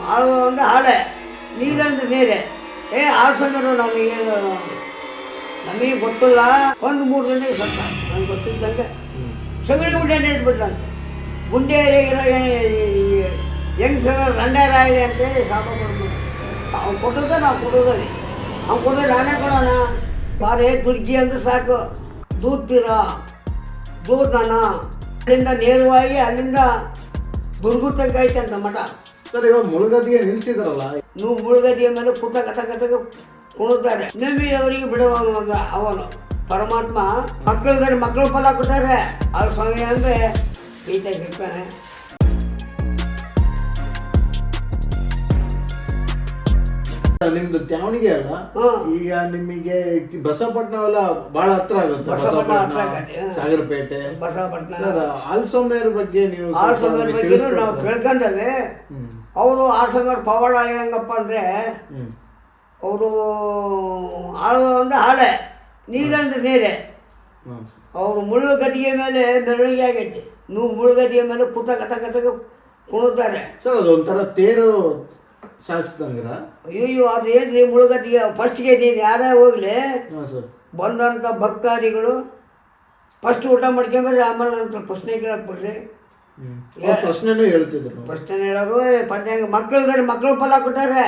ಹಾಲು ಅಂದರೆ ಹಾಲೆ, ನೀರಂದ್ರೆ ನೀರೇ. ಆಳ್ಸಂದ್ರು ನಮಗೆ ಗೊತ್ತಿಲ್ಲ. 1-3 ಗಂಟೆಗೆ ಸತ್ತ, ನನಗೆ ಗೊತ್ತಿದ್ದಂಗೆ ಸಗಣಿ ಗುಂಡೆ ಇಟ್ಬಿಟ್ಲಂತೆ. ಗುಂಡೆಯಲ್ಲಿರೋ ಹೆಂಗ್ಸರ ರಂಡರಾಗಲಿ ಅಂತೇಳಿ ಸಾಕು ಕೊಡ್ಬಿಟ್ಟು ಅವ್ನು ಕೊಟ್ಟದ ನಾವು ಕೊಡೋದರಿ. ಅವ್ನು ಕೊಟ್ಟರೆ ನಾನೇ ಕೊಡೋಣ ಬಾರೇ ದುರ್ಗಿ ಅಂದ್ರೆ ಸಾಕು. ದೂರ್ನ ಅಲ್ಲಿಂದ ನೇರವಾಗಿ ಅಲ್ಲಿಂದ ದುರ್ಗು ತನಕ ಐತಂತ ಮಠ. ಸರ್, ಇವಾಗ ಮುಳುಗದಿಗೆ ನಿಲ್ಸಿದಾರಲ್ಲ, ನೀವು ಮುಳುಗದಿಯ ಮೇಲೆ ಕಥಕ ಕುಣಿತಾರೆ. ಅವರಿಗೆ ಬಿಡುವಾಗ ಅವನು ಪರಮಾತ್ಮ ಮಕ್ಕಳು ಫಲ ಕೊಟ್ಟಾರೆ. ಆ ಸ್ವಾಮಿ ಅಂದರೆ ಈತಾಗಿರ್ತಾನೆ. ನಿಮ್ದು ತ್ಯಾವಣಿಗೆ ಅಲ್ಲ, ಈಗ ನಿಮಗೆ ಬಸವಪಟ್ಟಣವೆಲ್ಲ ಬಹಳ ಹತ್ರ ಆಗುತ್ತೆ. ಸಾಗರಪೇಟೆ, ಬಸವಪಟ್ಟಣ. ಸರ್, ಆಲ್ಸೋಮೇರ್ ಬಗ್ಗೆ ನೀವು ನಾವು ತಿಳ್ಕೊಂಡಾಗೆ ಅವರು ಆಲ್ಸೋಮೇರ್ ಪವಾಡ ಹೆಂಗಪ್ಪ ಅಂದರೆ ಅವರು ಹಾಲು ಅಂದರೆ ಹಾಲೆ, ನೀರಂದ್ರೆ ನೀರೇ. ಅವರು ಮುಳ್ಳುಗದ್ದಿಗೆ ಮೇಲೆ ಮೆರವಣಿಗೆ ಆಗೈತಿ. ನೀವು ಮುಳ್ಳುಗದ್ದಿಗೆ ಮೇಲೆ ಕಥಕ ಕುಣಿತಾರೆ. ಸರ್, ಅದು ಒಂಥರ ತೇರು ಸಾಗಿಸ್ದಂಗ್ರ? ಅಯ್ಯೋ, ಅದು ಏನ್ರಿ ಮುಳುಗದ್ದಿಗೆ ಫಸ್ಟ್ಗೆ ನೀನು ಯಾರೇ ಹೋಗ್ಲಿ ಬಂದಂಥ ಭಕ್ತಾದಿಗಳು ಫಸ್ಟ್ ಊಟ ಮಾಡ್ಕೊಂಬರ್ರಿ, ಆಮೇಲೆ ನಂತರ ಪ್ರಶ್ನೆ ಕೇಳಕ್ಕೆ ಬರ್ರಿ. ಪ್ರಶ್ನೆನೂ ಹೇಳ್ತಿದ್ರು. ಪ್ರಶ್ನೆ ಹೇಳೋರು ಪಂಚಾಂಗ ಮಕ್ಕಳು ಫಲ ಕೊಟ್ಟಾರೆ.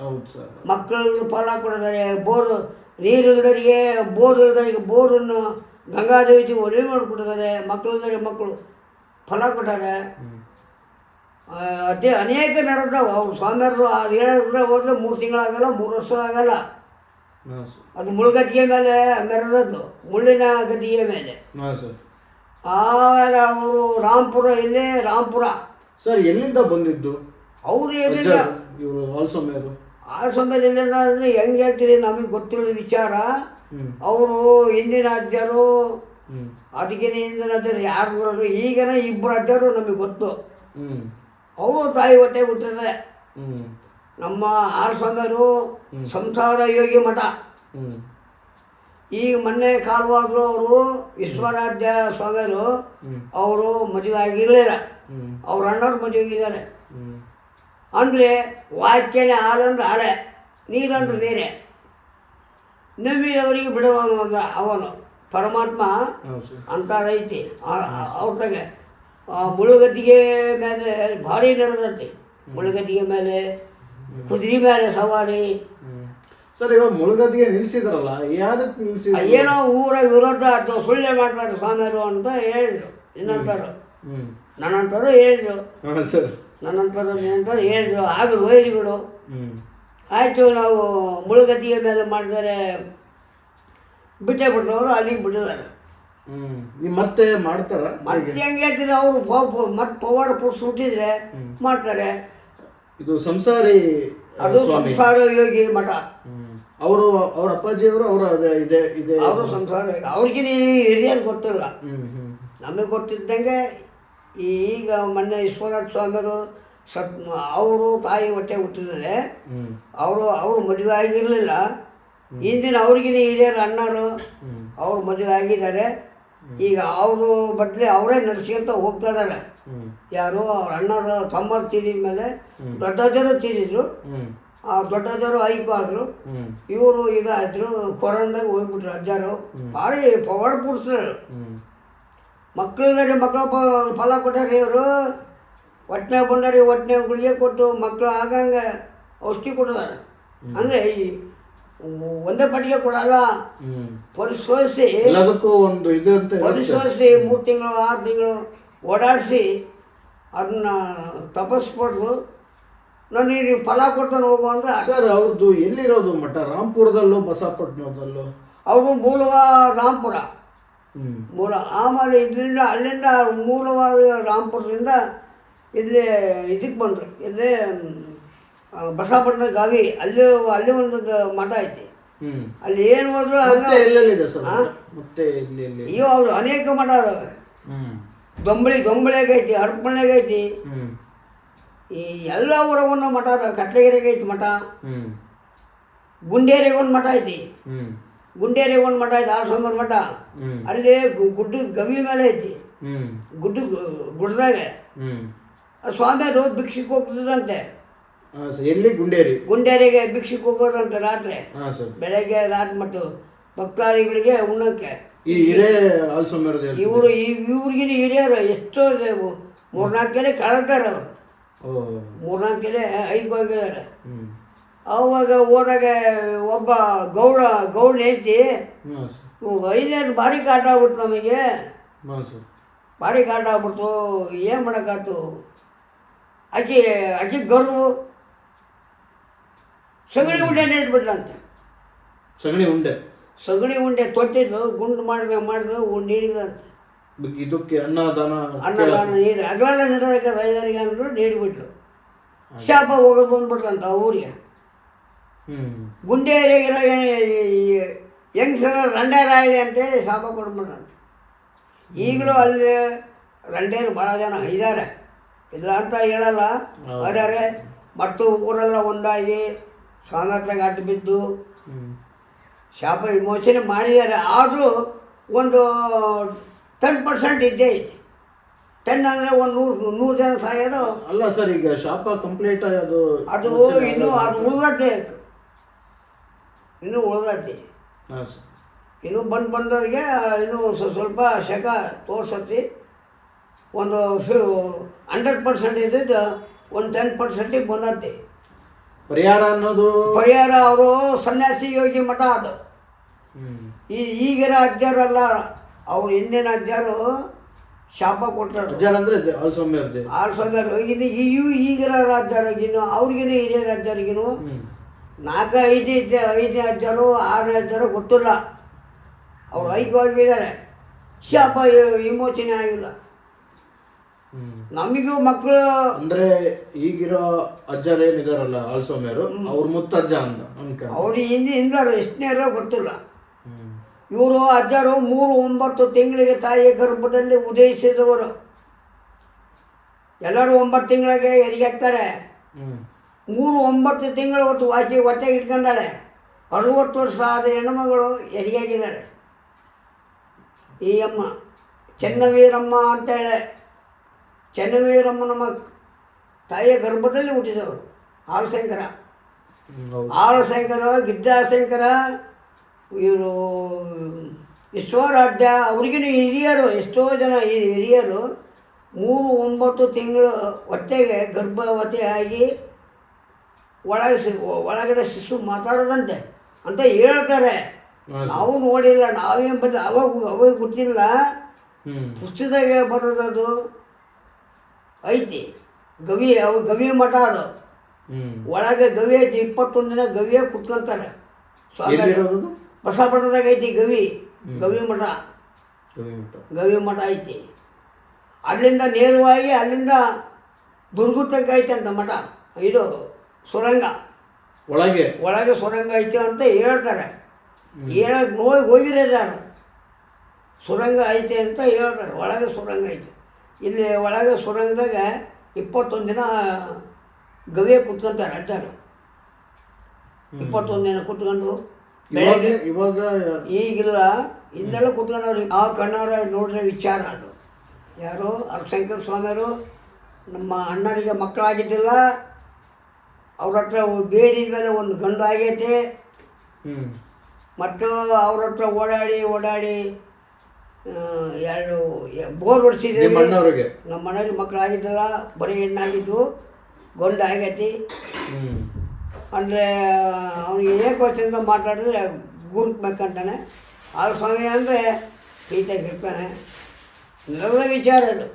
ಹೌದು ಸರ್, ಮಕ್ಕಳು ಫಲ ಕೊಟ್ಟಿದ್ದಾರೆ. ನೀರು ಇಲ್ದರಿಗೆ ಬೋರ್ ಇಲ್ದರಿಗೆ ಬೋರನ್ನು ಗಂಗಾದೇವಿ ಒಲೆ ಮಾಡಿಕೊಟ್ಟಿದ್ದಾರೆ. ಮಕ್ಕಳು ಫಲ ಕೊಟ್ಟಾರೆ. ಅದೇ ಅನೇಕ ನಡೆದವು. ಅವ್ರು ಸ್ವಾಮಿಯವರು ಅದು ಹೇಳಿದ್ರೆ ಹೋದ್ರೆ 3 ತಿಂಗಳಾಗಲ್ಲ, 3 ವರ್ಷ ಆಗಲ್ಲ. ಅದು ಮುಳ್ಳುಗದ್ದಿಗೆ ಮೇಲೆ ಮೆರೆದದ್ದು, ಮುಳ್ಳಿನ ಗದ್ದಿಗೆ ಮೇಲೆ. ಆಮೇಲೆ ಅವರು ರಾಂಪುರ, ಇಲ್ಲೇ ರಾಂಪುರ. ಸರ್, ಎಲ್ಲಿಂದ ಬಂದಿದ್ದು ಅವರು? ಎಲ್ಲಿಂದ ಆಲ್ಸೊಂಬೇರು ಎಲ್ಲಿಂದ ಅಂದರೆ ಹೆಂಗೆ ಹೇಳ್ತೀರಿ, ನಮಗೆ ಗೊತ್ತಿಲ್ಲ ವಿಚಾರ. ಅವರು ಹಿಂದಿನ ಅಜ್ಜರು, ಅದಕ್ಕಿಂತ ಹಿಂದಿನ ಅಜ್ಜರು ಯಾರು, ಈಗಿನ 2 ಅಜ್ಜರು ನಮಗೆ ಗೊತ್ತು. ಅವರು ತಾಯಿ ಹೊಟ್ಟೆ ಹುಟ್ಟಿದ್ರೆ ನಮ್ಮ ಆಲ್ಸೊಂಬೇರು ಸಂಸಾರ ಯೋಗಿ ಮಠ. ಈಗ ಮೊನ್ನೆ ಕಾಲವಾದ್ರು ಅವರು ವಿಶ್ವರಾಧ್ಯ ಸ್ವಾಮಿಯರು, ಅವರು ಮದುವೆ ಆಗಿರಲಿಲ್ಲ. ಅವ್ರ ಅಣ್ಣವ್ರು ಮದುವೆಗಿದ್ದಾರೆ. ಅಂದರೆ ವಾಕ್ಯನೇ ಹಾಲಂದ್ರೆ ಹಾಲೆ, ನೀರಂದ್ರೆ ನೀರೇ. ಅವರಿಗೆ ಬಿಡುವಾಗ ಅವನು ಪರಮಾತ್ಮ ಅಂತದೈತಿ ಅವ್ರದಾಗೆ. ಮುಳುಗದ್ದಿಗೆ ಮೇಲೆ ಭಾರಿ ನಡೆದೈತಿ. ಮುಳುಗದ್ದಿಗೆ ಮೇಲೆ ಕುದುರೆ ಮೇಲೆ ಸವಾರಿ. ಸರ್, ಇವಾಗ ಮುಳುಗದ್ದಿಗೆ ನಿಲ್ಸಿದಾರಲ್ಲ, ಯಾರಕ್ಕೆ ನಿಲ್ಸಿದ್ರು? ಏನೋ ಊರ ವಿರೋಧ ಅಥವಾ ಸುಳ್ಳೆ ಮಾಡ್ತಾರೆ ಸ್ವಾಮಿಯರು ಅಂತ ಹೇಳಿದ್ರು. ನನ್ನಂತರು ಹೇಳಿದ್ರು. ನನ್ನಂತರು ಹೇಳಿದ್ರು. ಆಗ ವೈರಿಗಳು ಆಯಿತು, ನಾವು ಮುಳುಗದ್ದಿಗೆ ಮೇಲೆ ಮಾಡಿದರೆ ಬಿಟ್ಟೇ ಬಿಡ್ತವರು, ಅಲ್ಲಿಗೆ ಬಿಟ್ಟಿದ್ದಾರೆ. ಮತ್ತೆ ಮಾಡ್ತಾರ? ಮತ್ತೆ ಹೆಂಗೆ ಹೇಳ್ತೀರಿ, ಅವರು ಮತ್ತೆ ಪವಾಡ ಪುರುಷ ಹುಟ್ಟಿದ್ರೆ ಮಾಡ್ತಾರೆ. ಇದು ಸಂಸಾರಿ, ಅದು ಸಂಸಾರ ಯೋಗಿ ಮಠ. ಅವ್ರ ಅಪ್ಪಾಜಿಯವರು ಅವರು ಸಂಸಾರ, ಅವ್ರಿಗೆ ಹಿರಿಯರು ಗೊತ್ತಿಲ್ಲ. ನಮಗೆ ಗೊತ್ತಿದ್ದಂಗೆ ಈಗ ಮೊನ್ನೆ ವಿಶ್ವನಾಥ ಸ್ವಾಮಿಯವರು ಅವರು ತಾಯಿ ಹೊಟ್ಟೆ ಹುಟ್ಟಿದರೆ ಅವರು ಮದುವೆ ಆಗಿರಲಿಲ್ಲ. ಹಿಂದಿನ ಅವ್ರಿಗಿನ ಹಿರಿಯರು ಅಣ್ಣರು ಅವ್ರು ಮದುವೆ ಆಗಿದ್ದಾರೆ. ಈಗ ಅವರು ಬದಲೇ ಅವರೇ ನಡೆಸ್ಕೊಂತ ಹೋಗ್ತಾ ಇದ್ದಾರೆ. ಯಾರು ಅವ್ರ ಅಣ್ಣರು ತಮ್ಮರು ತೀರಿದ ಮೇಲೆ ದೊಡ್ಡಜರು ತೀರಿದ್ರು. ಆ ದೊಡ್ಡಜರು ಐಕು ಆದರು. ಇವರು ಇದಾದ್ರು, ಕೊರೋನಾದಾಗ ಹೋಗ್ಬಿಟ್ರು ಅಜ್ಜರು. ಭಾರಿ ಪವಾಡ ಪುರುಷರು. ಮಕ್ಕಳು ಫಲ ಕೊಟ್ಟಾರೆ. ಇವರು ಹೊಟ್ಟೆ ಬಂದಾರೆ, ಹೊಟ್ಟೆ ಗುಳಿಗೆ ಕೊಟ್ಟು ಮಕ್ಕಳು ಆಗಂಗೆ ಔಷಧಿ ಕೊಟ್ಟಿದ್ದಾರೆ. ಅಂದರೆ ಈ ಒಂದೇ ಪಟ್ಟಿಗೆ ಕೊಡಲ್ಲ, ಪರಿಶೋಧಿಸಿ ಒಂದು ಇದು ಅಂತ ಪರಿಶೋಧಿಸಿ 3 ತಿಂಗಳು 6 ತಿಂಗಳು ಓಡಾಡಿಸಿ ಅದನ್ನ ತಪಸ್ಪಡ್ದು ನನಗೆ ನೀವು ಫಲ ಕೊಡ್ತಾನೆ ಹೋಗು ಅಂದ್ರೆ. ಸರ್, ಅವ್ರದ್ದು ಎಲ್ಲಿರೋದು ಮಠ? ರಾಂಪುರದಲ್ಲೋ ಬಸವಪಟ್ಟಣದಲ್ಲೋ? ಅವರು ರಾಂಪುರ ಮೂಲ. ಆಮೇಲೆ ಅಲ್ಲಿಂದ ಮೂಲವಾದ ರಾಂಪುರದಿಂದ ಇಲ್ಲಿ ಇದಕ್ಕೆ ಬಂದರು. ಇಲ್ಲಿ ಬಸವಪಟ್ಟಣ ಗಾವಿ, ಅಲ್ಲಿ ಒಂದು ಮಠ ಐತಿ. ಅಲ್ಲಿ ಏನು ಹೋದ್ರು ಅಯ್ಯೋ, ಅವರು ಅನೇಕ ಮಠ ಅದಾವೆ. ದೊಂಬಳಿಗೈತಿ, ಹರಪಳ್ಳಿಗೈತಿ, ಈ ಎಲ್ಲ ಊರವನ್ನು ಮಠ ಅದಾವೆ. ಕತ್ಲಗಿರಿಗೆ ಐತಿ ಮಠ, ಗುಂಡೇರಿಗೆ ಒಂದು ಮಠ ಐತಿ. ಗುಂಡೇರಿಗೆ ಒಂದು ಮಠ ಐತಿ, ಆಲ್ಸೋಮರ್ ಮಠ. ಅಲ್ಲಿ ಗುಡ್ಡ ಗವಿ ಮೇಲೆ ಐತಿ. ಗುಡ್ಡದಾಗ ಸ್ವಾಮಿಯವರು ಭಿಕ್ಷಕ್ಕೆ ಹೋಗ್ತಿದ್ರಂತೆ. ಹಾಂ ಸರ್ ಎಲ್ಲಿ ಗುಂಡೇರಿ? ಗುಂಡೇರಿಗೆ ಭಿಕ್ಷಕ್ಕೆ ಹೋಗೋದಂತ ರಾತ್ರಿ, ಹಾಂ ಸರ್. ಬೆಳಗ್ಗೆ ರಾತ್ರಿ ಮತ್ತು ಭಕ್ತಾದಿಗಳಿಗೆ ಉಣ್ಣಕ್ಕೆ. ಈ ಹಿರೇ ಆಲ್ಸೋಮ್ಯರದ್ದು ಇವರು ಇವ್ರಿಗಿನ ಹಿರಿಯರು ಎಷ್ಟೋ 3-4 ಕೆರೆ ಕಳೆದಾರೆ ಅವರು. 3-4 ಕೆರೆ ಹೋಗಿದ್ದಾರೆ. ಅವಾಗ ಹೋದಾಗ ಒಬ್ಬ ಗೌಡ ಐತಿ, 5 ಭಾರಿ ಕಾಟ ಆಗ್ಬಿಟ್ಟು ನಮಗೆ, ಭಾರಿ ಕಾಟ ಆಗ್ಬಿಡ್ತು. ಏನು ಮಾಡೋಕ್ಕಾಯ್ತು? ಆಕೆ ಗರ್ವು ಸಗಣಿ ಉಂಡೆ ಇಟ್ಬಿಟ್ಲಂತೆ. ಸಗಣಿ ಉಂಡೆ ತೊಟ್ಟಿದ್ದು ಗುಂಡು ಮಾಡಿದ ನೀಡಿದಂತೆ. ಇದಕ್ಕೆ ಅನ್ನದಾನ ನೀಡಿ ಅಗಲೆಲ್ಲ ನೀಡೋದಕ್ಕೆ 5 ಅಂದ್ರು ನೀಡಿಬಿಟ್ಲು. ಶಾಪ ಹೋಗೋದು ಬಂದ್ಬಿಟ್ರಂತ ಊರಿಗೆ. ಗುಂಡೇರಿಗಿರೋ ಹೆಂಗಸರ ರಂಡೇರಾಯಲಿ ಅಂತೇಳಿ ಶಾಪ ಕೊಡ್ಬಿಟ್ರಂತೆ. ಈಗಲೂ ಅಲ್ಲಿ ರಂಡೇರು ಭಾಳ ಜನ ಇದ್ದಾರೆ, ಇಲ್ಲ ಅಂತ ಹೇಳಲ್ಲ, ಅದಾರೆ. ಮತ್ತು ಊರೆಲ್ಲ ಒಂದಾಗಿ ಸ್ವಾಮಿ ಹತ್ರ ಅಡ್ಡು ಬಿದ್ದು ಶಾಪ ವಿಮೋಚನೆ ಮಾಡಿದ್ದಾರೆ. ಆದರೂ ಒಂದು 10% ಇದ್ದೇ ಐತೆ. 10 ಅಂದರೆ ಒಂದು 100 ಜನ ಸಾಯೋದು ಅಲ್ಲ ಸರ್. ಈಗ ಶಾಪ ಕಂಪ್ಲೀಟ್ ಅದು ಇನ್ನೂ ಅದು ಉಳಿದತ್ತೆ, ಇನ್ನೂ ಉಳಿದತ್ತೆ. ಇನ್ನೂ ಬಂದವರಿಗೆ ಇನ್ನೂ ಸ್ವಲ್ಪ ಶಕ ತೋರ್ಸತ್ತಿ. ಒಂದು 100% ಇದ್ದಿದ್ದು ಒಂದು 10% ಬಂದತ್ತೆ. ಪರಿಹಾರ ಅನ್ನೋದು ಅವರು ಸನ್ಯಾಸಿ ಯೋಗಿ ಮಠ ಅದು. ಈಗಿನ ಅಜ್ಜರಲ್ಲ, ಅವ್ರು ಹಿಂದಿನ ಅಜ್ಜರು ಶಾಪ ಕೊಟ್ಟರು. ಅಜ್ಜರ್ ಅಂದರೆ ಆಲ್ಸೋಮ್ಯರು ಈಗಿನ ಅಜ್ಜರಿಗಿನು ಅವ್ರಿಗಿನ ಹಿರಿಯರ ಅಜ್ಜರಿಗಿನು 4-5 ಅಜ್ಜರು 6 ಅಜ್ಜರು ಗೊತ್ತಿಲ್ಲ. ಅವ್ರು ಐಕ್ಯವಾಗಿದ್ದಾರೆ, ಶಾಪ ವಿಮೋಚನೆ ಆಗಿಲ್ಲ. ನಮಗೂ ಮಕ್ಕಳು ಅಂದ್ರೆ ಈಗಿರೋ ಅಜ್ಜರು ಏನಿದಾರಲ್ಲ ಆಲ್ಸೋಮ್ಯರು, ಅವ್ರ ಮುತ್ತಜ್ಜ ಅಂತ ಅವ್ರು ಹಿಂದಿನ ಎಷ್ಟನೇರೋ ಗೊತ್ತಿಲ್ಲ. ಇವರು ಅಜ್ಜರು 3-9 ತಿಂಗಳಿಗೆ ತಾಯಿಯ ಗರ್ಭದಲ್ಲಿ ಉದಯಿಸಿದವರು. ಎಲ್ಲರೂ 9 ತಿಂಗಳಿಗೆ ಹೆರಿಗೆ ಹಾಕ್ತಾರೆ. 3-9 ತಿಂಗಳು ಹೊಟ್ಟೆಗೆ ಇಟ್ಕೊಂಡಾಳೆ. 60 ವರ್ಷ ಆದ ಹೆಣ್ಣುಮಗಳು ಹೆರಿಗೆ ಆಗಿದ್ದಾಳೆ. ಈ ಅಮ್ಮ ಚೆನ್ನವೀರಮ್ಮ ಅಂತೇಳಿ, ಚೆನ್ನವೀರಮ್ಮ ನಮ್ಮ ತಾಯಿಯ ಗರ್ಭದಲ್ಲಿ ಹುಟ್ಟಿದವರು. ಆಲಶಂಕರ ಗಿಡ್ಡಾಶಂಕರ, ಇವರು ವಿಶ್ವರಾಧ್ಯ. ಅವ್ರಿಗಿನ ಹಿರಿಯರು ಎಷ್ಟೋ ಜನ ಹಿರಿಯರು 3-9 ತಿಂಗಳು ಹೊಟ್ಟೆಗೆ ಗರ್ಭವತಿಯಾಗಿ ಒಳಗಡೆ ಶಿಶು ಮಾತಾಡೋದಂತೆ ಅಂತ ಹೇಳ್ತಾರೆ. ನಾವು ನೋಡಿಲ್ಲ, ನಾವೇನು ಬಂದು ಅವಾಗ ಗೊತ್ತಿಲ್ಲ. ಪುಸ್ತಕದಾಗೆ ಬರೋದದು ಐತಿ. ಗವಿ ಮಠ ಅದು. ಒಳಗೆ ಗವಿ ಐತಿ. 21 ದಿನ ಗವಿಯೇ ಕುತ್ಕೊಂತಾರೆ. ಬಸಪಟ್ಟಣದಾಗ ಐತಿ ಗವಿ ಮಠ ಐತಿ. ಅಲ್ಲಿಂದ ನೇರವಾಗಿ ಅಲ್ಲಿಂದ ದುರ್ಗುತ್ತಕ್ಕೆ ಐತೆ ಅಂತ ಮಠ. ಇದು ಸುರಂಗ, ಒಳಗೆ ಸುರಂಗ ಐತೆ ಅಂತ ಹೇಳ್ತಾರೆ. ಹೇಳಕ್ಕೆ ಹೋಗಿರೋದಾರು ಸುರಂಗ ಐತೆ ಅಂತ ಹೇಳ್ತಾರೆ. ಒಳಗೆ ಸುರಂಗ ಐತೆ. ಇಲ್ಲಿ ಒಳಗೆ ಸುರಂಗದಾಗ 21 ದಿನ ಗವಿಯ ಕುತ್ಕೊಂತಾರೆ ಅಜ್ಜರು. 21 ದಿನ ಕುತ್ಕೊಂಡು ಇವಾಗ ಈಗಿಲ್ಲ, ಹಿಂದೆಲ್ಲ ಕುತ್ಕೊಂಡವ್ರು. ಆ ಕಣ್ಣವ್ರ ನೋಡ್ರೆ ವಿಚಾರ ಅದು. ಯಾರು ಅಲ್ಸಂಕರ ಸ್ವಾಮಿಯವರು ನಮ್ಮ ಅಣ್ಣರಿಗೆ ಮಕ್ಕಳಾಗಿದ್ದಿಲ್ಲ. ಅವ್ರ ಹತ್ರ ಬೇಡಿದ್ಮೇಲೆ ಒಂದು ಗಂಡು ಆಗೈತೆ. ಮತ್ತು ಅವ್ರ ಹತ್ರ ಓಡಾಡಿ 2 ಬೋರ್ ಹೊಡ್ಸಿದ್ದೀವಿ. ನಮ್ಮ ಮನೆಯವ್ರಿಗೆ ಮಕ್ಕಳಾಗಿದ್ದಿಲ್ಲ, ಬರೀ ಹೆಣ್ಣಾಗಿದ್ದು. ಗಂಡು ಆಗೈತಿ ಅಂದರೆ ಅವನಿಗೆ ಏಕೋಚಂದ ಮಾತಾಡಿದ್ರೆ ಗುರುಕ್ಬೇಕಂತಾನೆ. ಆ ಸ್ವಾಮಿ ಅಂದರೆ ಪ್ರೀತಿಯಾಗಿರ್ತಾನೆ. ಎಲ್ಲ ವಿಚಾರ ಅದು.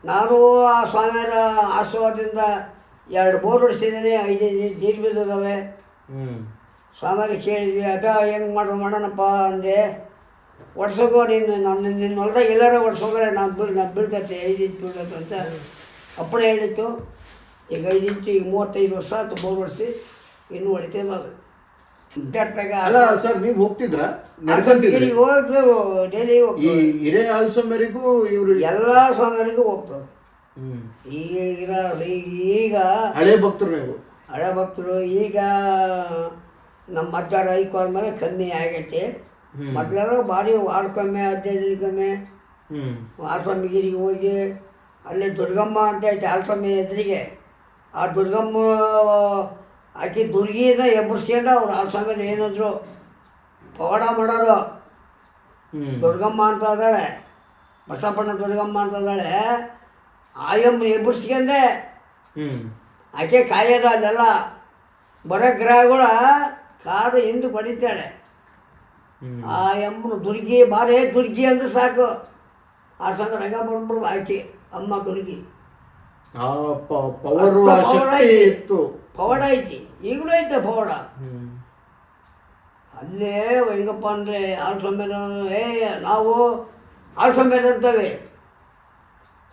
ನಾನು ಆ ಸ್ವಾಮಿಯರ ಆಶೀರ್ವಾದದಿಂದ 2 ಬೋರ್ ಹೊಡಿಸಿದ್ದೀನಿ, 5 ನೀರು ಬಿದ್ದದವೆ. ಸ್ವಾಮಿಯರಿಗೆ ಕೇಳಿದ್ವಿ, ಹೆಂಗೆ ಮಾಡೋಣಪ್ಪ ಅಂದೆ. ಒಡ್ಸೋಗೋ ನಿನ್ನ ಹೊಲ್ದಾಗ ಎಲ್ಲಾರ ಒಡ್ಸೋಗಲ್ಲ, ನಾನು ಬೀಳ್ತೈತೆ 5 ಇಂಚ್ ಬೀಳ್ತೈತೆ ಅಂತ ಅಪ್ಪಣೆ ಹೇಳಿತ್ತು. ಈಗ 5 ಇಂಚು, ಈಗ 35 ವರ್ಷ ಆಯ್ತು ಬೋರ್ ಹೊಡಿಸಿ, ಇನ್ನೂ ಹೊಡಿತಿದ್ದಾವೆ. ಅಲ್ಲ ಸರ್, ನೀವು ಹೋಗ್ತಿದ್ರಾ? ಡೈಲಿ ಹಿರೇ ಆಲ್ಸೋಮ್ಯರಿಗೂ ಇವರು ಎಲ್ಲ ಸ್ವಾಮಿಯರಿಗೂ ಹೋಗ್ತವೆ. ಈಗ ಹಳೆ ಭಕ್ತರು, ನೀವು ಹಳೆ ಭಕ್ತರು. ಈಗ ನಮ್ಮ ಅಜ್ಜಾರ ಐಕೋದ್ಮೇಲೆ ಕಮ್ಮಿ ಆಗೈತಿ. ಮೊದಲೆಲ್ಲ ಭಾರಿ ವಾರಕ್ಕೊಮ್ಮೆ 15 ದಿನಕ್ಕೊಮ್ಮೆ ಆಲ್ಸ್ವಾಮಿಗಿರಿಗೆ ಹೋಗಿ ಅಲ್ಲಿ ದುರ್ಗಮ್ಮ ಅಂತ ಐತೆ ಆಲ್ಸ್ವಾಮಿ ಎದುರಿಗೆ. ಆ ದುರ್ಗಮ್ಮ ಆಕೆ ದುರ್ಗಿನ ಎಬ್ಬರ್ಸ್ಕೊಂಡು ಅವ್ರು ಆ ಸ್ವಾಮಿ ಏನಾದ್ರು ಪವಾಡ ಮಾಡೋರು. ದುರ್ಗಮ್ಮ ಅಂತ ಇದ್ದಾಳೆ, ಬಸಪ್ಪಣ್ಣ ದುರ್ಗಮ್ಮ ಅಂತ ಇದ್ದಾಳೆ. ಆಯಮ್ಮ ಎಬ್ಬರ್ಸ್ಕೊಂಡೆ ಆಕೆ ಕಾಯೋದು ಅಲ್ಲೆಲ್ಲ ಬರೋ ಗ್ರಹಗಳ ಕಾದು ಹಿಂದೆ ಪಡಿತಾಳೆ. ಆ ಎಮ್ಮನು ದುರ್ಗಿ ಬಾರೇ ದುರ್ಗಿ ಅಂದ್ರೆ ಸಾಕು, ಆ ಸಂಗ ರಂಗ ಬಂದ್ಬಿಡು ಆಕೆ ಅಮ್ಮ ದುರ್ಗಿ. ಪವಾಡ ಐತಿ, ಈಗಲೂ ಐತೆ ಪವಾಡ. ಅಲ್ಲೇ ಹೆಂಗಪ್ಪ ಅಂದರೆ ಆಲ್ಸೊಂಬೇರು ನಾವು ಆಲ್ಸೊಂಬೇರು ಅಂತೇವೆ.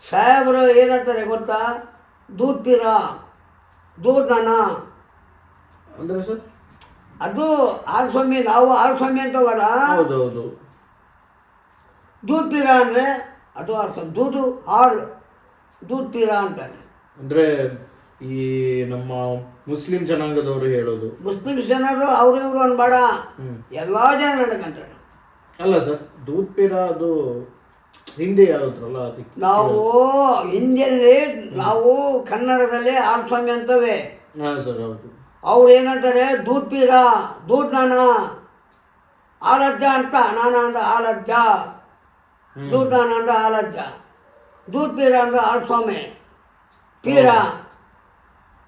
ಸಾಹೇಬರು ಏನಂತಾರೆ ಗೊತ್ತಾ, ದೂದ್ ಪೀರ, ದೂದ್ ನಾನ ಅಂದರೆ ಸರ್ ಅದು ಆಲ್ಸ್ವಾಮಿ. ನಾವು ಆಲ್ಸ್ವಾಮಿ ಅಂತವಲ್ಲ, ಹೌದೌದು. ದೂದ್ ಪೀರ ಅಂದರೆ ಅದು ಆಲ್ಸ್ವಾಮಿ, ದೂದು ಹಾಲು, ದೂದ್ ಪೀರ ಅಂತಾರೆ. ಅಂದರೆ ಈ ನಮ್ಮ ಮುಸ್ಲಿಂ ಜನಾಂಗದವರು ಹೇಳೋದು. ಮುಸ್ಲಿಂ ಜನರು ಅವರು ಇವರು ಅನ್ಬೇಡ, ಎಲ್ಲ ಜನ ನಡ್ಕೊಂತಾರೆ. ಅಲ್ಲ ಸರ್, ದೂದ್ ಪೀರ ಅದು ಹಿಂದಿ ಯಾವುದ್ರಲ್ಲ ಅದಕ್ಕೆ ನಾವು ಹಿಂದಿಯಲ್ಲಿ ನಾವು ಕನ್ನಡದಲ್ಲಿ ಆಲ್ಸ್ವಾಮಿ ಅಂತವೆ. ಹಾಂ ಸರ್ ಹೌದು. ಅವ್ರು ಏನಂತಾರೆ ದೂದ್ ಪೀರ, ದೂದ್ ನಾನ, ಆಲಜ್ಜ ಅಂತ. ನಾನ ಅಂದ್ರೆ ಆಲಜ್ಜ, ದೂದ್ ನಾನ ಅಂದ್ರೆ ಆಲಜ್ಜ, ದೂದ್ ಪೀರ ಅಂದ್ರೆ ಆಲ್ಸ್ವಾಮಿ, ಪೀರ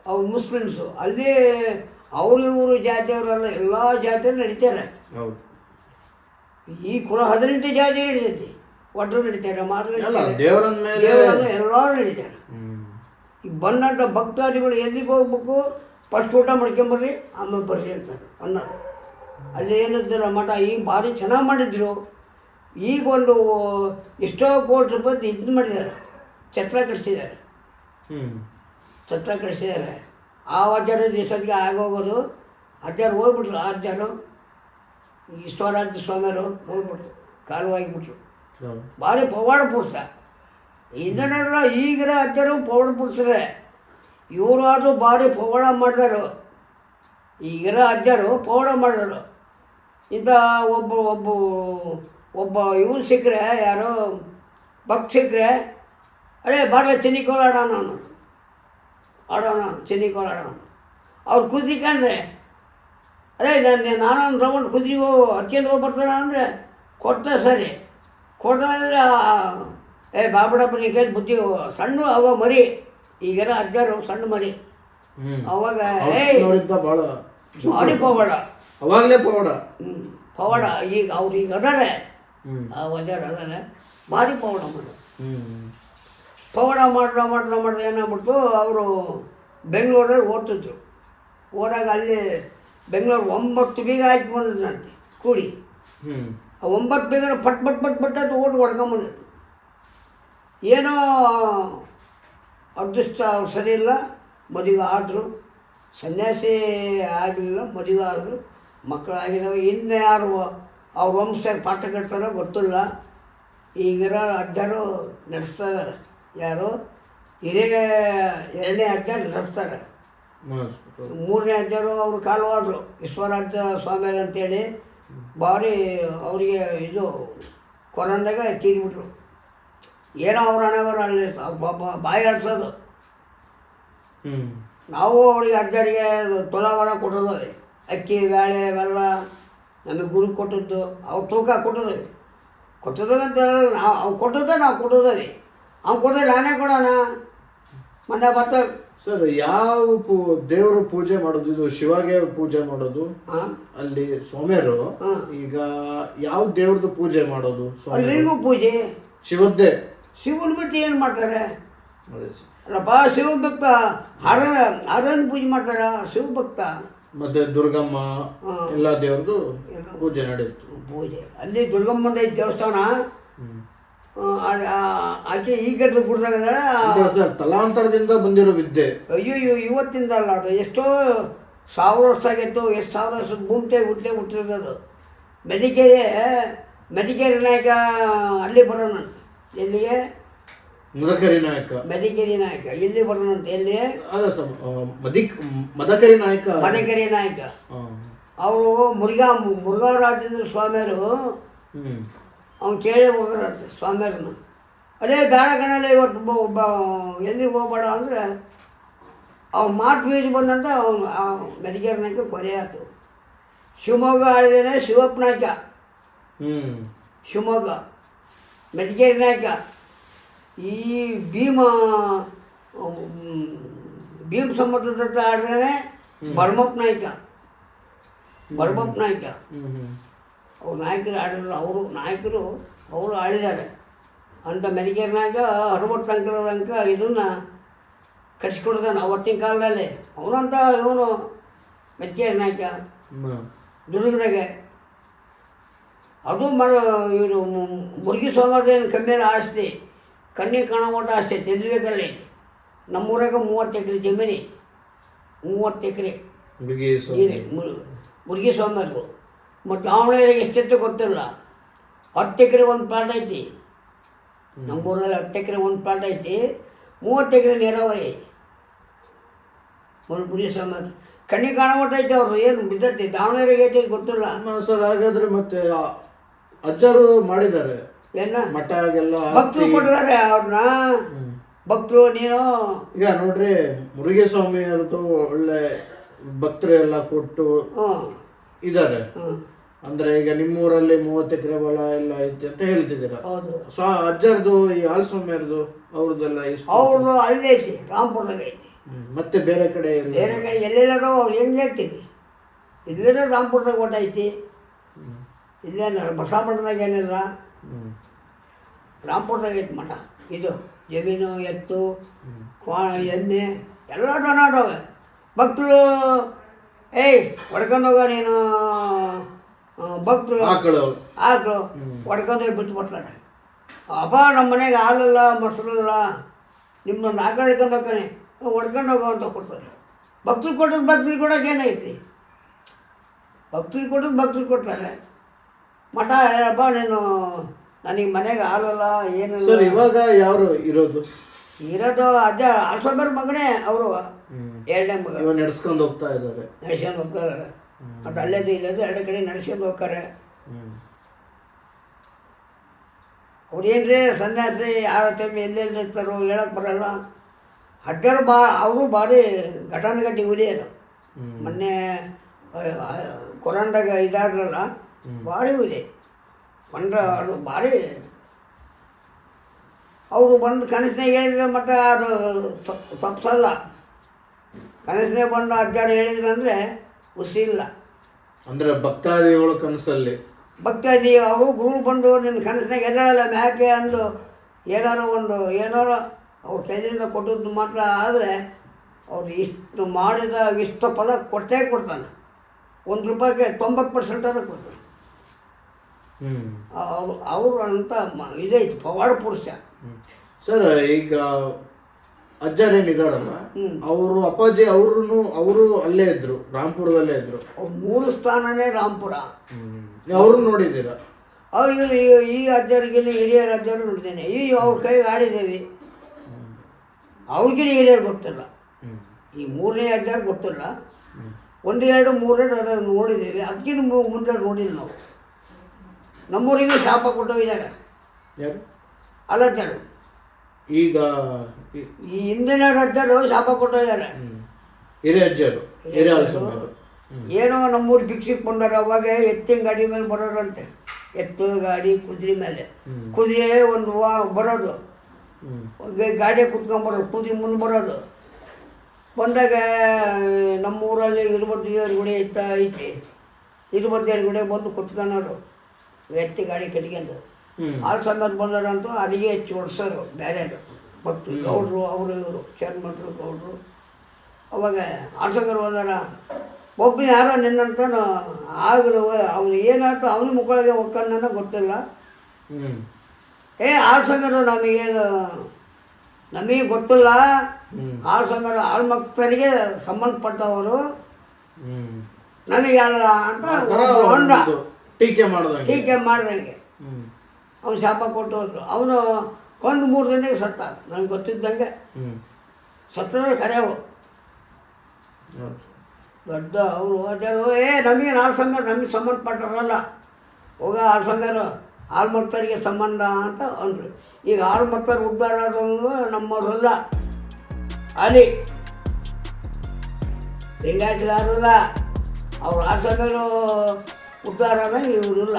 ಅವ್ರು ಮುಸ್ಲಿಮ್ಸು. ಅಲ್ಲಿ ಅವರು ಇವರು ಜಾತಿಯವರೆಲ್ಲ ಎಲ್ಲ ಜಾತಿಯವರು ನಡೀತಾರೆ. ಹೌದು. ಈ ಕುಲ 18 ಜಾತಿ ನಡೀತೈತಿ, ಒಟ್ಟು ನಡೀತಾರೆ, ಮಾತ್ರ ದೇವರನ್ನ ಮೇಲೆ ಎಲ್ಲರೂ ನಡೀತಾರೆ. ಈಗ ಬಂದಂಥ ಭಕ್ತಾದಿಗಳು ಎಲ್ಲಿಗೆ ಹೋಗ್ಬೇಕು, ಫಸ್ಟ್ ಊಟ ಮಾಡ್ಕೊಂಬರ್ರಿ ಆಮೇಲೆ ಬರ್ರಿ ಅಂತಾರೆ ಅನ್ನೋದು. ಅಲ್ಲಿ ಏನಿದ್ದಿಲ್ಲ ಮಠ ಈಗ ಭಾರಿ ಚೆನ್ನಾಗಿ ಮಾಡಿದ್ರು. ಈಗ ಒಂದು ಎಷ್ಟೋ ಕೋಟಿ ರೂಪಾಯಿ ಇದು ಮಾಡಿದ್ದಾರೆ, ಛತ್ರ ಕಟ್ಸಿದ್ದಾರೆ, ಛತ್ರ ಕಟ್ಸಿದ್ದಾರೆ. ಆ ಅಜ್ಜಾರ ದಿವಸಕ್ಕೆ ಆಗೋಗೋದು ಅಜ್ಜಾರು ಹೋಗ್ಬಿಟ್ರು. ಆ ಅಜ್ಜಾರು ಈಶ್ವರಾಜ್ಯ ಸ್ವಾಮಿಯವರು ಹೋಗ್ಬಿಟ್ರು, ಕಾಲುವಾಗಿಬಿಟ್ರು. ಭಾರಿ ಪವಾಡ ಪುರುಷ. ಇದನ್ನೆಲ್ಲ ಈಗಿರೋ ಅಜ್ಜರು ಪವಾಡ ಪುರುಷರೇ. ಇವರು ಆದರೂ ಭಾರಿ ಪವಾಡ ಮಾಡಿದರು. ಈಗಿರೋ ಅಜ್ಜರು ಪವಾಡ ಮಾಡಿದರು. ಇಂಥ ಒಬ್ಬ ಇವ್ರು ಸಿಕ್ಕರೆ, ಯಾರೋ ಭಕ್ತ ಸಿಕ್ಕರೆ, ಅರೇ ಬರಲ್ಲ ಚೆನ್ನಿಕೋಲ ಆಡೋಣ ಚೆನ್ನಿಕೋಲ ಆಡೋಣ. ಅವ್ರು ಕುದುರೆ ಕಂಡ್ರೆ, ಅರೇ ನಾನೊಂದು ರೌಂಡ್ ಕುದುರೆ ಹತ್ಕೊಂಡು ಹೋಗ್ಬರ್ತಾನ ಅಂದರೆ ಕೊಡ್ತಾ ಸರಿ, ಕೊಡ್ತಾಯಿದ್ರೆ ಬಾಬಡಪ್ಪ ನೀ ಕೇಳಿ ಬುದ್ಧಿ ಸಣ್ಣ ಅವ ಮರಿ. ಈಗೆಲ್ಲ ಅಜ್ಜರು ಸಣ್ಣ ಮರಿ. ಅವಾಗ ಭಾಳ ಭಾರಿ ಪವಾಡ, ಅವಾಗಲೇ ಪವಾಡ. ಪವಾಡ ಈಗ ಅವ್ರು ಈಗ ಅದಾರೆ, ಆ ಅಜ್ಜರು ಅದಾರೆ, ಭಾರಿ ಪವಾಡ ಮಾಡೋದು. ಪವಾಡ ಮಾಡ್ದ ಏನಾಗ್ಬಿಡ್ತು, ಅವರು ಬೆಂಗಳೂರಲ್ಲಿ ಓದ್ತಿದ್ರು. ಓದಾಗ ಅಲ್ಲಿ ಬೆಂಗಳೂರು 9 ಬೀಗ ಹಾಕಿ ಬಂದಿದ್ದಂತೆ ಕೂಡಿ. ಆ 9 ಬೀಗ ಪಟ್ ಅಂತ ಓಟ್ ಹೊಡ್ಕೊಂಬಂದಿತ್ತು. ಏನೋ ಅದೃಷ್ಟ ಅವ್ರು ಸರಿ ಇಲ್ಲ, ಮದುವೆ ಆದರು. ಸನ್ಯಾಸಿ ಆಗಲಿಲ್ಲ, ಮದುವೆ ಆದರು, ಮಕ್ಕಳಾಗಿದ್ದಾವೆ. ಹಿಂದೆ ಯಾರು ಅವ್ರ ವಂಶ ಪಾಠ ಕಟ್ತಾರೋ ಗೊತ್ತಿಲ್ಲ. ಈಗಿರೋ ಅಜ್ಜರು ನಡೆಸ್ತಾ ಇದ್ದಾರೆ. ಯಾರು ಹಿರಿಯ 2ನೇ ಅಜ್ಜ ನಡೆಸ್ತಾರೆ. 3ನೇ ಅಜ್ಜರು ಅವರು ಕಾಲು ಹೋದರು, ವಿಶ್ವರಾಜ್ಯ ಸ್ವಾಮಿಯರು ಅಂತೇಳಿ. ಭಾರಿ ಅವರಿಗೆ ಇದು ಕೊರೋನಾದಾಗ ತೀರಿಬಿಟ್ರು. ಏನೋ ಅವ್ರ ಹಣೆಬರ ಅಲ್ಲಿ ಬಾಯಿ ಆಡ್ಸೋದು. ನಾವು ಅವ್ರಿಗೆ ಅಜ್ಜರಿಗೆ ತುಲಾವರ ಕೊಟ್ಟೋದವೆ, ಅಕ್ಕಿ ಬೇಳೆ ಬೆಲ್ಲ ನಮಗೆ ಗುರು ಕೊಟ್ಟದ್ದು. ಅವ್ರು ತೂಕ ಕೊಟ್ಟೋದವೆ ಅಂತ ನಾವು ಅವ್ರು ಕೊಟ್ಟದ್ದೇ ನಾವು ಕೊಟ್ಟೋದವೆ. ಅವ್ನು ಕೊಟ್ಟರೆ ನಾನೇ ಕೊಡೋಣ ಮೊನ್ನೆ ಬರ್ತ. ಸರ್, ಯಾವ ದೇವರು ಪೂಜೆ ಮಾಡೋದು? ಇದು ಶಿವಾಗೆ ಪೂಜೆ ಮಾಡೋದು ಅಲ್ಲಿ ಸ್ವಾಮಿಯರು. ಈಗ ಯಾವ ದೇವ್ರದ್ದು ಪೂಜೆ ಮಾಡೋದು? ಅಲ್ಲಿಗೂ ಪೂಜೆ ಶಿವದ್ದೇ. ಶಿವನ ಬಿಟ್ಟು ಏನು ಮಾಡ್ತಾರೆ? ಅಲ್ಲಪ್ಪ, ಶಿವನ ಭಕ್ತ ಹರನ ಪೂಜೆ ಮಾಡ್ತಾರ, ಶಿವ ಭಕ್ತ. ಮತ್ತೆ ದುರ್ಗಮ್ಮ ಎಲ್ಲ ದೇವ್ರದ್ದು ಪೂಜೆ ನಡೆಯಿತು. ಪೂಜೆ ಅಲ್ಲಿ ದುರ್ಗಮ್ಮನ ಐತೆ ದೇವಸ್ಥಾನ. ಆಕೆ ಈ ಗಡ್ಲು ಗುಡ್ದಾಗ ತಲಾಂತರದಿಂದ ಬಂದಿರೋ ವಿದ್ಯೆ. ಅಯ್ಯೋ ಇವತ್ತಿಂದ ಅಲ್ಲ, ಅದು ಎಷ್ಟೋ 1000 ವರ್ಷ ಆಗಿತ್ತು. ಎಷ್ಟು 1000 ವರ್ಷ ಭೂಮಿತೆ ಹುಟ್ಟಿರೋದು. ಮೆದಿಕೇರಿ ನಾಯಕ ಅಲ್ಲಿ ಬರೋಣಂತ. ಎಲ್ಲಿಗೆ? ಮದಕರಿ ನಾಯಕ. ಮೆದಿಕೇರಿ ನಾಯಕ ಎಲ್ಲಿ ಬರೋಣಂತ? ಎಲ್ಲಿ? ಮದಕರಿ ನಾಯಕ. ಮದಕರಿ ನಾಯಕ ಅವರು ಮುರುಘರಾಜೇಂದ್ರ ಸ್ವಾಮಿಯರು ಅವ್ನು ಕೇಳಿ ಹೋಗ್ರಂತೆ ಸ್ವಾಮಿಯರನ್ನ. ಅದೇ ಬೇಡ ಕಣಲ್ಲ ಇವತ್ತು ಒಬ್ಬ ಎಲ್ಲಿಗೆ ಹೋಗ್ಬೇಡ ಅಂದರೆ ಅವ್ನ ಮಾತು ಬೀಜ ಬಂದಂತ ಅವನು ಮೆದಿಗೇರಿ ನಾಯ್ಕ ಕೊಲೆ ಆಯ್ತು. ಶಿವಮೊಗ್ಗ ಆಳಿದಾನೆ ಶಿವಪ್ಪ ನಾಯ್ಕ, ಶಿವಮೊಗ್ಗ ಮೆದಿಗೇರಿ ನಾಯ್ಕ. ಈ ಭೀಮ ಸಮುದ್ರದ ಆಡಿದಾನೆ ಭರಮಪ್ಪ ನಾಯ್ಕ, ಭರಮಪ್ಪ ನಾಯ್ಕ. ಅವ್ರು ನಾಯಕರು ಆಡಿದ್ರು, ಅವರು ಆಳಿದ್ದಾರೆ ಅಂತ. ಮೆದಿಗೇರಿ ನಾಯ್ಕ ಹನುಮಂತ ತನಕ ಇದನ್ನು ಕಟ್ಸಿಕೊಡ್ತಾನೆ ಅವತ್ತಿನ ಕಾಲದಲ್ಲಿ. ಅವನಂತ ಇವನು ಮೆದಿಗೇರಿ ನಾಯ್ಕ ದುರ್ಗದಾಗೆ. ಅದು ಇವರು ಮುರುಗಿ ಸೋಮವಾರದೇನು ಕಮ್ಮಿಯಲ್ಲಿ ಆಸ್ತಿ, ಕಣ್ಣಿಗೆ ಕಾಣೋಟ ಆಸ್ತಿ ತೆಲುಗಲ್ಲಿ ಐತಿ. ನಮ್ಮೂರಾಗ 30 ಎಕರೆ ಜಮೀನು ಐತಿ, 30 ಎಕರೆ ಮುರುಗಿ ಸ್ವಾಮಿಯರ್ದು. ಮತ್ತು ದಾವಣಗೆರೆಗೆ ಎಷ್ಟೆಷ್ಟು ಗೊತ್ತಿಲ್ಲ. 10 ಎಕರೆ ಒಂದು ಪ್ಲಾಟ್ ಐತಿ ನಮ್ಮೂರಲ್ಲಿ, 10 ಎಕರೆ ಒಂದು ಪ್ಲಾಟ್ ಐತಿ, 30 ಎಕರೆ ನೀರಾವರಿ ಐತಿ. ಮುರುಗಿ ಸ್ವಾಮಿಯರ್ ಕಣ್ಣಿಗೆ ಕಾಣೋಟ ಐತಿ. ಅವ್ರು ಏನು ಬಿದ್ದೈತಿ ದಾವಣಗೆರೆಗೆ ಐತಿ ಗೊತ್ತಿಲ್ಲ ಸರ್. ಹಾಗಾದ್ರೆ ಮತ್ತೆ ಅಜ್ಜರು ಮಾಡಿದ್ದಾರೆ ಏನ ಮಠ ಎಲ್ಲ ಭಕ್ತರು ಕೊಟ್ಟಿದ್ದಾರೆ ಅವ್ರನ್ನ. ಭಕ್ತರು ನೀನು ಈಗ ನೋಡ್ರಿ ಮುರುಗಿ ಸ್ವಾಮಿಯವ್ರದ್ದು ಒಳ್ಳೆ ಭಕ್ತರು ಎಲ್ಲ ಕೊಟ್ಟು ಇದ್ದಾರೆ. ಅಂದ್ರೆ ಈಗ ನಿಮ್ಮೂರಲ್ಲಿ 30 ಎಕರೆ ಹೊಲ ಎಲ್ಲ ಐತಿ ಅಂತ ಹೇಳ್ತಿದ್ದೀರಾ. ಅಜ್ಜರ್ದು ಈ ಹಾಲಸ್ವಾಮಿಯರ್ದು ಅವ್ರದ್ದೆಲ್ಲ ಅವ್ರದ್ದು ಅಲ್ಲೇ ಐತಿ, ರಾಮ್ಪುರದಾಗ ಐತಿ. ಮತ್ತೆ ಬೇರೆ ಕಡೆ ಎಲ್ಲೆಲ್ಲರೂ ಅವ್ರು ಹೆಂಗೆ ಹೇಳ್ತೀವಿ. ಇಲ್ಲೇನೋ ರಾಮ್ಪುರದಾಗ ಒಟ್ಟು ಐತಿ, ಇಲ್ಲೇನು ಬಸವಮಠದಾಗ ಏನಿಲ್ಲ, ರಾಮ್ಪುರದಾಗ ಐತಿ ಮಠ. ಇದು ಜಮೀನು, ಎತ್ತು, ಎಣ್ಣೆ ಎಲ್ಲ ದನ ಅದಾವೆ. ಭಕ್ತರು ಹೊಡ್ಕೊಂಡೋಗ ನೀನು, ಭಕ್ತರು ಆಕಳು ಹೊಡ್ಕೊಂಡೋಗಿ ಬಿಟ್ಟು ಬರ್ತಾರೆ. ಅಪ್ಪ ನಮ್ಮ ಮನೆಗೆ ಹಾಲಿಲ್ಲ ಮೊಸರಿಲ್ಲ, ನಿಮ್ಮನ್ನು ಆಕಳು ಹಿಡ್ಕೊಂಡು ಹೋಗ್ತಾನೆ, ಹೊಡ್ಕೊಂಡು ಹೋಗೋ ಅಂತ ಕೊಡ್ತಾರೆ. ಭಕ್ತರು ಕೊಟ್ಟದ್ದು ಭಕ್ತರಿಗೆ ಕೊಡೋಕೆ ಏನೈತಿ, ಭಕ್ತರಿಗೆ ಕೊಟ್ಟದ್ದು ಭಕ್ತರಿಗೆ ಕೊಡ್ತಾರೆ. ಮಠ ಏನಪ್ಪ ನೀನು ನನಗೆ ಮನೆಗೆ ಹಾಲಲ್ಲ ಏನು ಸರ್. ಇವಾಗ ಯಾರು ಇರೋದು ಅಜ್ಜ ಅಲ್ಸೋಬರ್ ಮಗನೇ. ಅವರು 2ನೇ ಮಗ ನಡೆಸ್ಕೊಂಡು ಹೋಗ್ತಾ ಇದ್ದಾರೆ, ನಡೆಸ್ಕೊಂಡು ಹೋಗ್ತಾ ಇದ್ದಾರೆ. ಮತ್ತು ಅಲ್ಲೇದು ಇಲ್ಲದು 2 ಕಡೆ ನಡೆಸ್ಕೊಂಡು ಹೋಗ್ತಾರೆ. ಅವ್ರೇನ್ರಿ ಸನ್ಯಾಸಿ ಯಾವ ಟೈಮ್ ಎಲ್ಲೆಲ್ಲಿ ಇರ್ತಾರೋ ಹೇಳಕ್ಕೆ ಬರಲ್ಲ. ಅಜ್ಜರು ಅವರು ಭಾರಿ ಘಟಾನುಘಟಿ ಹುಲಿ ಅದು. ಮೊನ್ನೆ ಕೊರೋನಾದಾಗ ಇದಾದ್ರಲ್ಲ, ಭಾರಿ ಹುಲಿ ಅದು ಭಾರಿ. ಅವರು ಬಂದು ಕನಸಿನಾಗ ಹೇಳಿದ್ರೆ ಮತ್ತು ಅದು ತಪ್ಪಿಸಲ್ಲ. ಕನಸಿನಾಗ ಬಂದು ಅಜ್ಜಾರು ಹೇಳಿದ್ರು ಅಂದರೆ ಹುಸಿ ಇಲ್ಲ. ಅಂದರೆ ಭಕ್ತಾದಿಗಳು ಕನಸಲ್ಲಿ ಭಕ್ತಾದಿ ಅವರು ಗುರು ಬಂದು ನಿನ್ನ ಕನಸಿನಾಗ ಎದರಲ್ಲ ಮ್ಯಾಕೆ ಅಂದು ಏನಾರು ಅವ್ರ ಕೈಯಿಂದ ಕೊಟ್ಟದ್ದು ಮಾತ್ರ. ಆದರೆ ಅವ್ರು ಇಷ್ಟು ಮಾಡಿದ ಇಷ್ಟು ಫಲ ಕೊಡ್ತಾನೆ. ₹1 90% ಕೊಡ್ತಾನೆ. ಅವರು ಅಂತ ಇದೈತಿ ಪವಾಡ ಪುರುಷ. ಸರ್ ಈಗ ಅಜ್ಜರೇನಿದಾರಲ್ಲ, ಅವರು ಅಪ್ಪಾಜಿ ಅವರು ಅಲ್ಲೇ ಇದ್ರು, ರಾಂಪುರದಲ್ಲೇ ಇದ್ರು. ಅವ್ರ ಮೂಲ ಸ್ಥಾನನೇ ರಾಂಪುರ. ಅವರು ನೋಡಿದ್ದೀರಾ? ಅವ್ರಿಗೆ ಈ ಅಜ್ಜರಿಗಿನ ಹಿರಿಯರ ಅಜ್ಜರು ನೋಡಿದ್ದೇನೆ. ಅವ್ರ ಕೈಗೆ ಆಡಿದ್ದೇವೆ. ಅವ್ರಿಗಿನ ಹಿರಿಯರು ಗೊತ್ತಿಲ್ಲ, ಈ 3ನೇ ಅಜ್ಜರು ಗೊತ್ತಿಲ್ಲ. 1, 2, 3 ಅದನ್ನು ನೋಡಿದ್ದೇವೆ. ಅದಕ್ಕಿಂತ ಮುಂದೆ ನೋಡಿಲ್ಲ ನಾವು. ನಮ್ಮೂರಿಗೆ ಶಾಪ ಕೊಟ್ಟೋಗಿದ್ದಾರೆ ಅಲ್ಲಜ್ಜರು. ಈಗ ಈ ಹಿಂದಿನ ಅಜ್ಜರು ಶಾಪ ಕೊಟ್ಟೋಗಿದ್ದಾರೆ, ಹಿರಿಯ ಅಜ್ಜರು. ಏನೋ ನಮ್ಮೂರು ಭಿಕ್ಷಿಗೆ ಬಂದಾರ. ಅವಾಗ ಎತ್ತಿನ ಗಾಡಿ ಮೇಲೆ ಬರೋದಂತೆ. ಎತ್ತು ಗಾಡಿ ಕುದುರೆ ಮೇಲೆ, ಕುದುರೆ ಒಂದು ಬರೋದು, ಗಾಡಿ ಕುತ್ಕೊಂಬರೋದು, ಕುದುರೆ ಮುಂದೆ ಬರೋದು. ಬಂದಾಗ ನಮ್ಮೂರಲ್ಲಿ ಇರುಬದ್ದಿಯವ್ರ ಗುಡಿ ಐತಿ. ಇರುಬದ್ದಿಯವ್ರ ಗುಡಿ ಬಂದು ಕುತ್ಕೊಳ್ಳೋರು, ಎತ್ತಿ ಗಾಡಿ ಕಟ್ಕೊಂಡು. ಸಂಗತ್ ಬಂದರಂತೂ ಅಲ್ಲಿಗೆ ಹೆಚ್ಚು ಹೊಡ್ಸೋರು ಬೇರೆಯವರು ಭಕ್ತರು, ಗೌಡ್ರು, ಅವರು ಇವರು ಶರಣಮಠರು ಗೌಡ್ರು. ಅವಾಗ ಆಳ್ಸಂಗರು ಬಂದಾರ. ಒಬ್ಬ ಯಾರೋ ನಿನ್ನಂತಾನು ಆಗಲು ಅವನು ಏನಾಯ್ತು ಅವನ ಮುಕ್ಕಳಿಗೆ ಒಕ್ಕನ್ನ ಗೊತ್ತಿಲ್ಲ. ಆಳ್ಸಂಗರು ನಮಗೆ ಗೊತ್ತಿಲ್ಲ. ಆಳ್ಸಂಗರು ಆಳ್ಮಕ್ತರಿಗೆ ಸಂಬಂಧಪಟ್ಟವರು, ನಮಗೆಲ್ಲ ಅಂತ ಹೊಂಡ ಟೀಕೆ ಮಾಡ್ದಂಗೆ ಅವನು ಶಾಪ ಕೊಟ್ಟು ಹೋದ್ರು. ಅವನು 1-3 ದಿನಕ್ಕೆ ಸತ್ತ. ನನಗೆ ಗೊತ್ತಿದ್ದಂಗೆ ಸತ್ತರೆ ಕರೆಯವು ದೊಡ್ಡ ಅವರು ಅಜ್ಜರು. ನಮಗೆ ಆಳ್ಸಂಗರು ನಮಗೆ ಸಂಬಂಧಪಟ್ಟರಲ್ಲ, ಹೋಗ ಆಳ್ಸಂಗರು ಆಳ್ಮಕ್ತರಿಗೆ ಸಂಬಂಧ ಅಂತ ಅಂದರು. ಈಗ ಆಳ್ಮಕ್ತರು ಉದ್ಧಾರ ಆದವನು ನಮ್ಮವರಲ್ಲ. ಅಲ್ಲಿ ಲಿಂಗಾಯತರು ಯಾರಿಲ್ಲ. ಅವ್ರು ಆ ಸ್ವಾಮಿಯವರು ಉದ್ದಾರನ ಇವರು ಇಲ್ಲ.